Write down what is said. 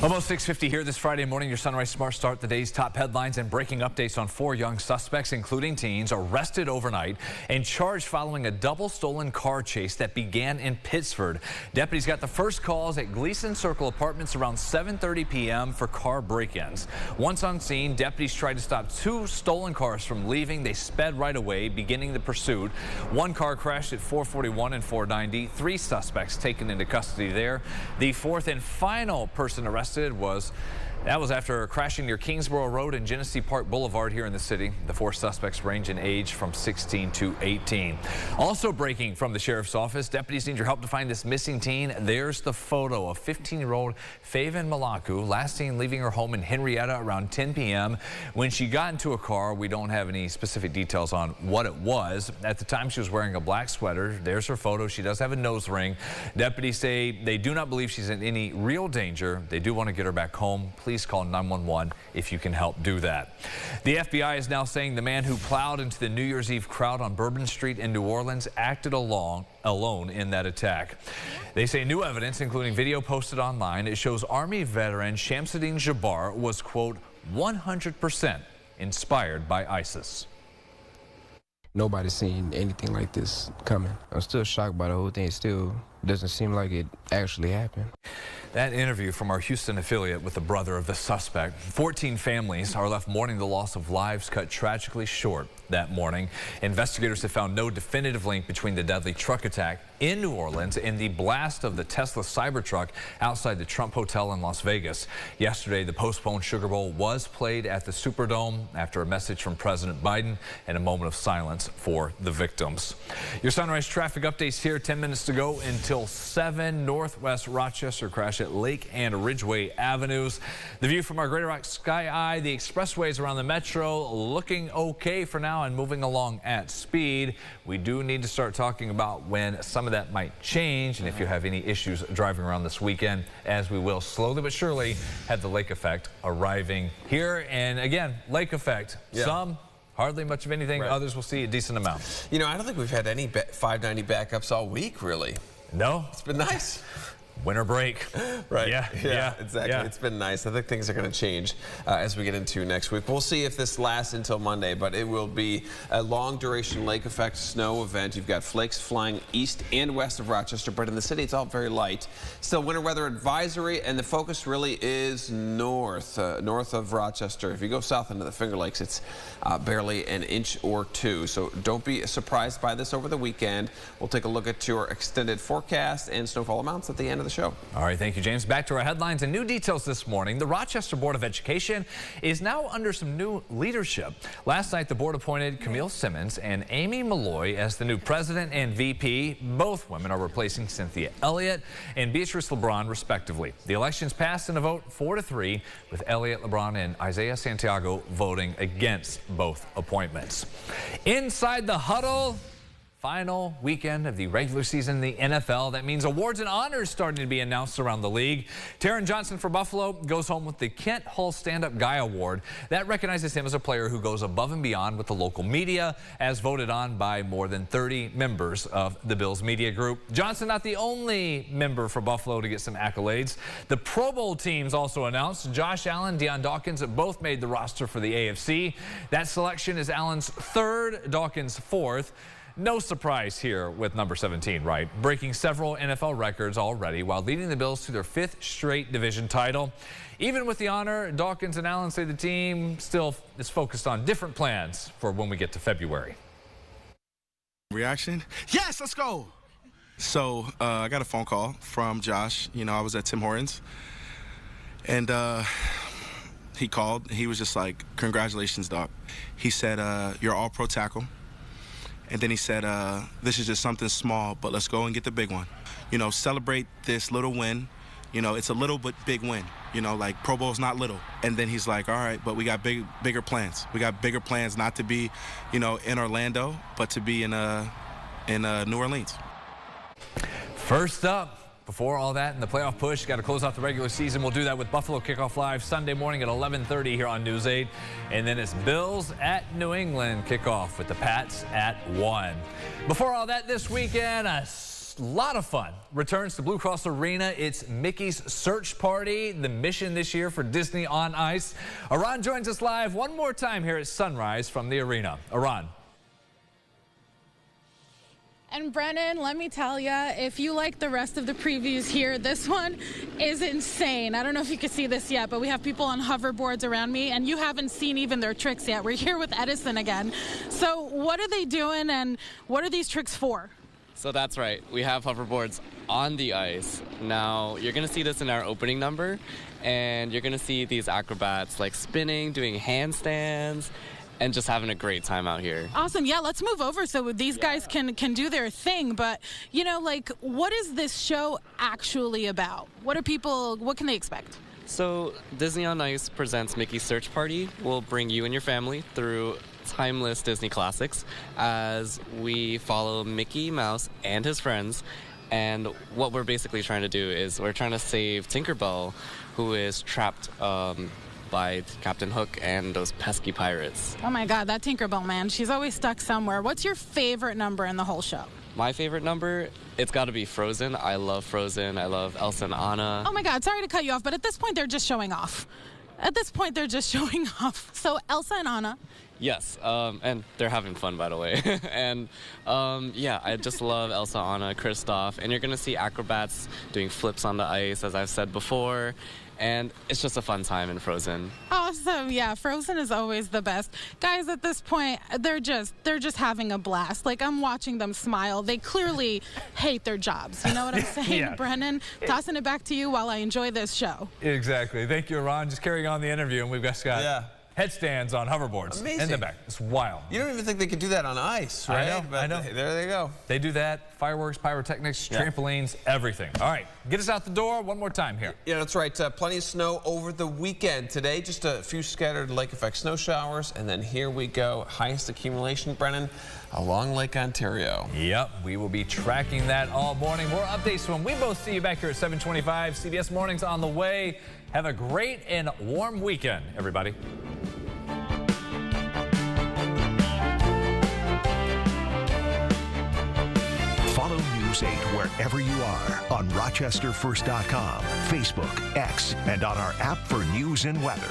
Almost 6:50 here this Friday morning. Your Sunrise Smart Start, the day's top headlines and breaking updates on 4 young suspects, including teens, arrested overnight and charged following a double stolen car chase that began in Pittsford. Deputies got the first calls at Gleason Circle Apartments around 7:30 p.m. for car break-ins. Once on scene, deputies tried to stop 2 stolen cars from leaving. They sped right away, beginning the pursuit. 1 car crashed at 441 and 490. 3 suspects taken into custody there. The 4th and final person arrested was after crashing near Kingsborough Road and Genesee Park Boulevard here in the city. The 4 suspects range in age from 16 to 18. Also breaking from the sheriff's office, deputies need your help to find this missing teen. There's the photo of 15-year-old Faven Malaku, last seen leaving her home in Henrietta around 10 p.m. When she got into a car, we don't have any specific details on what it was. At the time, she was wearing a black sweater. There's her photo. She does have a nose ring. Deputies say they do not believe she's in any real danger. They do want to get her back home. Please call 911 if you can help do that. The FBI is now saying the man who plowed into the New Year's Eve crowd on Bourbon Street in New Orleans acted alone in that attack. They say new evidence, including video posted online, it shows Army veteran Shamsuddin Jabbar was, quote, 100% inspired by ISIS. Nobody's seen anything like this coming. I'm still shocked by the whole thing. It still doesn't seem like it actually happened. That interview from our Houston affiliate with the brother of the suspect. 14 families are left mourning the loss of lives cut tragically short that morning. Investigators have found no definitive link between the deadly truck attack in New Orleans and the blast of the Tesla Cybertruck outside the Trump Hotel in Las Vegas. Yesterday, the postponed Sugar Bowl was played at the Superdome after a message from President Biden and a moment of silence for the victims. Your Sunrise traffic updates here. 10 minutes to go until 7. Northwest Rochester crash at Lake and Ridgeway Avenues. The view from our Greater Rock Sky Eye, the expressways around the metro looking okay for now and moving along at speed. We do need to start talking about when some of that might change and if you have any issues driving around this weekend, as we will slowly but surely have the lake effect arriving here. And again, lake effect, some hardly much of anything, right. Others will see a decent amount. You know, I don't think we've had any 590 backups all week, really. No. It's been nice. Winter break. Right. Yeah, exactly. Yeah. It's been nice. I think things are going to change as we get into next week. We'll see if this lasts until Monday, but it will be a long duration lake effect snow event. You've got flakes flying east and west of Rochester, but in the city it's all very light. Still winter weather advisory, and the focus really is north of Rochester. If you go south into the Finger Lakes, it's barely an inch or 2. So don't be surprised by this over the weekend. We'll take a look at your extended forecast and snowfall amounts at the end of the show. All right, thank you, James. Back to our headlines and new details this morning. The Rochester Board of Education is now under some new leadership. Last night, the board appointed Camille Simmons and Amy Malloy as the new president and VP. Both women are replacing Cynthia Elliott and Beatrice LeBron, respectively. The elections passed in a vote 4-3, with Elliott, LeBron, and Isaiah Santiago voting against both appointments. Inside the huddle, final weekend of the regular season in the NFL. That means awards and honors starting to be announced around the league. Taron Johnson for Buffalo goes home with the Kent Hull Stand-Up Guy Award. That recognizes him as a player who goes above and beyond with the local media, as voted on by more than 30 members of the Bills media group. Johnson not the only member for Buffalo to get some accolades. The Pro Bowl teams also announced. Josh Allen, Deion Dawkins both made the roster for the AFC. That selection is Allen's 3rd, Dawkins' 4th. No surprise here with number 17, right? Breaking several NFL records already while leading the Bills to their 5th straight division title. Even with the honor, Dawkins and Allen say the team still is focused on different plans for when we get to February. Reaction? Yes, let's go! So I got a phone call from Josh. You know, I was at Tim Hortons. And he called. He was just like, congratulations, Doc. He said, you're all pro tackle. And then he said, this is just something small, but let's go and get the big one. You know, celebrate this little win. You know, it's a little but big win. You know, like Pro Bowl's not little. And then he's like, all right, but we got bigger plans. We got bigger plans not to be, you know, in Orlando, but to be in New Orleans. First up, before all that, in the playoff push, got to close out the regular season. We'll do that with Buffalo Kickoff Live Sunday morning at 11:30 here on News 8. And then it's Bills at New England kickoff with the Pats at 1. Before all that, this weekend, a a lot of fun returns to Blue Cross Arena. It's Mickey's Search Party, the mission this year for Disney on Ice. Aran joins us live one more time here at Sunrise from the arena. Aran. And Brennan, let me tell you, if you like the rest of the previews here, this one is insane. I don't know if you can see this yet, but we have people on hoverboards around me, and you haven't seen even their tricks yet. We're here with Edison again. So what are they doing, and what are these tricks for? So that's right. We have hoverboards on the ice. Now, you're going to see this in our opening number, and you're going to see these acrobats like spinning, doing handstands, and just having a great time out here. Awesome. Yeah, let's move over so these guys can do their thing. But, you know, like, what is this show actually about? What can they expect? So Disney on Ice presents Mickey's Search Party. We'll bring you and your family through timeless Disney classics as we follow Mickey Mouse and his friends. And what we're basically trying to do is we're trying to save Tinkerbell, who is trapped by Captain Hook and those pesky pirates. Oh my God, that Tinkerbell, man. She's always stuck somewhere. What's your favorite number in the whole show? My favorite number, it's got to be Frozen. I love Frozen. I love Elsa and Anna. Oh my God, sorry to cut you off, but at this point, they're just showing off. So Elsa and Anna. Yes, and they're having fun, by the way. And yeah, I just love Elsa, Anna, Kristoff. And you're going to see acrobats doing flips on the ice, as I've said before. And it's just a fun time in Frozen. Awesome. Yeah, Frozen is always the best. Guys, at this point, they're just having a blast. Like, I'm watching them smile. They clearly hate their jobs. You know what I'm saying, Yeah. Brennan? Tossing it back to you while I enjoy this show. Exactly. Thank you, Aran. Just carrying on the interview, and we've got headstands on hoverboards in the back. It's wild. You don't even think they could do that on ice, right? I know. There they go. They do that. Fireworks, pyrotechnics, trampolines, everything. All right, get us out the door one more time here. Yeah, that's right. Plenty of snow over the weekend. Today, just a few scattered lake effect snow showers. And then here we go. Highest accumulation, Brennan, along Lake Ontario. Yep, we will be tracking that all morning. More updates when we both see you back here at 7:25. CBS Mornings on the way. Have a great and warm weekend, everybody. Follow News 8 wherever you are on RochesterFirst.com, Facebook, X, and on our app for news and weather.